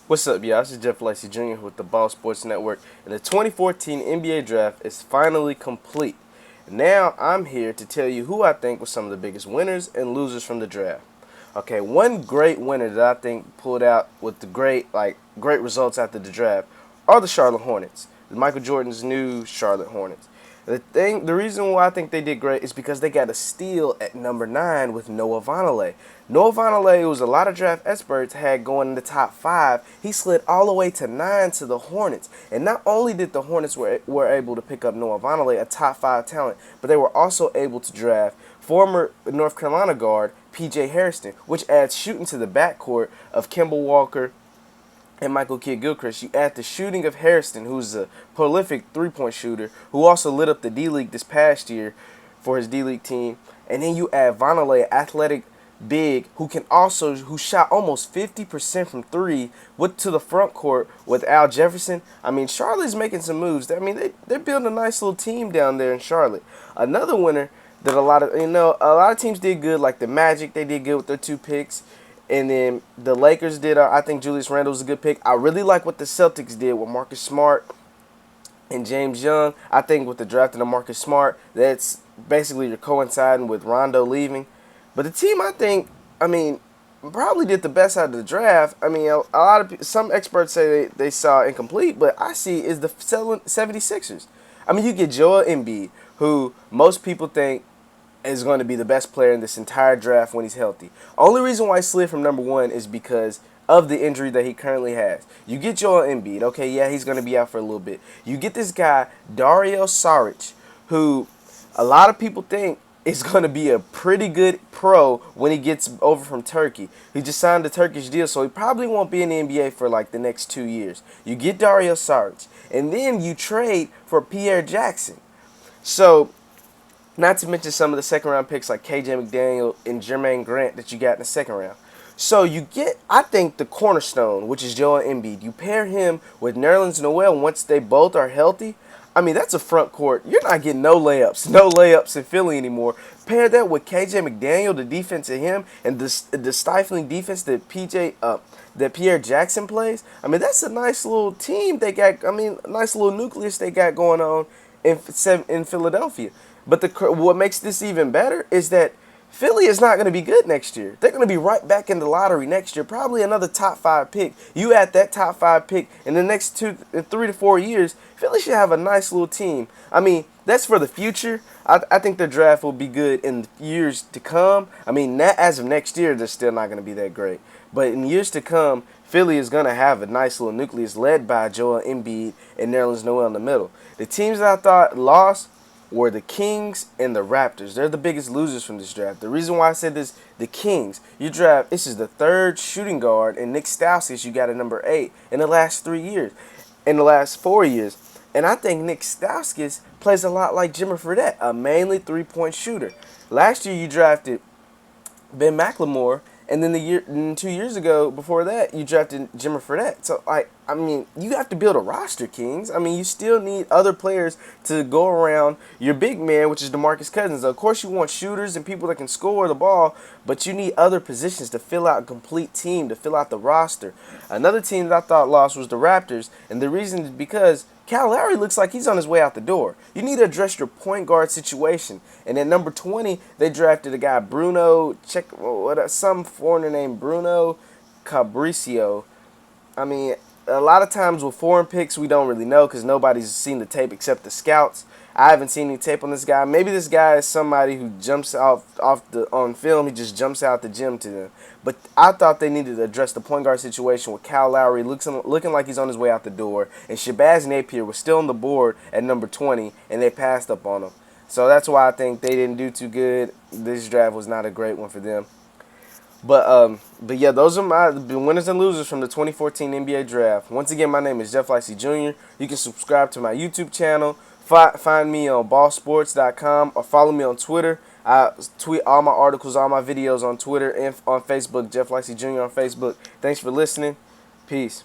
What's up, y'all? This is Jeff Lacey Jr. with the Ball Sports Network, and the 2014 NBA Draft is finally complete. Now I'm here to tell you who I think were some of the biggest winners and losers from the draft. Okay, one great winner that I think pulled out with the great results after the draft are the Charlotte Hornets, Michael Jordan's new Charlotte Hornets. The reason why I think they did great is because they got a steal at number 9 with Noah Vonleh. Noah Vonleh, who was a lot of draft experts had going in the top 5, he slid all the way to 9 to the Hornets. And not only did the Hornets were able to pick up Noah Vonleh, a top 5 talent, but they were also able to draft former North Carolina guard P.J. Hairston, which adds shooting to the backcourt of Kemba Walker and Michael Kidd-Gilchrist. You add the shooting of Hairston, who's a prolific three-point shooter, who also lit up the D-League this past year for his D-League team. And then you add Vonleh, athletic big, who shot almost 50% from three to the front court with Al Jefferson. I mean, Charlotte's making some moves. I mean, they're building a nice little team down there in Charlotte. Another winner that a lot of teams did good, like the Magic, they did good with their 2 picks. And then the Lakers did. I think Julius Randle was a good pick. I really like what the Celtics did with Marcus Smart and James Young. I think with the drafting of Marcus Smart, that's basically you're coinciding with Rondo leaving. But the team, probably did the best out of the draft. I mean, a lot of some experts say they saw incomplete, but I see is the 76ers. I mean, you get Joel Embiid, who most people think is going to be the best player in this entire draft when he's healthy. Only reason why he slid from number 1 is because of the injury that he currently has. You get Joel Embiid, okay, yeah, he's going to be out for a little bit. You get this guy, Dario Saric, who a lot of people think is going to be a pretty good pro when he gets over from Turkey. He just signed a Turkish deal, so he probably won't be in the NBA for like the next 2 years. You get Dario Saric, and then you trade for Pierre Jackson. So, not to mention some of the second round picks like KJ McDaniel and Jermaine Grant that you got in the second round. So you get, I think, the cornerstone, which is Joel Embiid. You pair him with Nerlens Noel once they both are healthy. I mean, that's a front court. You're not getting no layups in Philly anymore. Pair that with KJ McDaniel, the defense of him, and the stifling defense that Pierre Jackson plays. I mean, that's a nice little team they got. I mean, a nice little nucleus they got going on in Philadelphia. But what makes this even better is that Philly is not going to be good next year. They're going to be right back in the lottery next year, probably another top 5 pick. You add that top 5 pick in the next 3 to 4 years, Philly should have a nice little team. I mean, that's for the future. I think their draft will be good in years to come. I mean, as of next year, they're still not going to be that great. But in years to come, Philly is going to have a nice little nucleus led by Joel Embiid and Nerlens Noel in the middle. The teams that I thought lost were the Kings and the Raptors. They're the biggest losers from this draft. The reason why I said this, the Kings, this is the 3rd shooting guard, and Nick Stauskas you got at number 8 in the last 4 years. And I think Nick Stauskas plays a lot like Jimmer Fredette, a mainly 3-point shooter. Last year you drafted Ben McLemore, and then 2 years ago, before that, you drafted Jimmer Fredette. So, you have to build a roster, Kings. I mean, you still need other players to go around your big man, which is DeMarcus Cousins. Of course, you want shooters and people that can score the ball, but you need other positions to fill out a complete team, to fill out the roster. Another team that I thought lost was the Raptors, and the reason is because Kyle Lowry looks like he's on his way out the door. You need to address your point guard situation. And at number 20, they drafted a guy, some foreigner named Bruno Cabricio. I mean, a lot of times with foreign picks, we don't really know because nobody's seen the tape except the scouts. I haven't seen any tape on this guy. Maybe this guy is somebody who jumps on film. He just jumps out the gym to them. But I thought they needed to address the point guard situation with Kyle Lowry looking like he's on his way out the door. And Shabazz Napier was still on the board at number 20, and they passed up on him. So that's why I think they didn't do too good. This draft was not a great one for them. But yeah, those are the winners and losers from the 2014 NBA Draft. Once again, my name is Jeff Lacey Jr. You can subscribe to my YouTube channel. Find me on ballsports.com or follow me on Twitter. I tweet all my articles, all my videos on Twitter and on Facebook, Jeff Lacey Jr. on Facebook. Thanks for listening. Peace.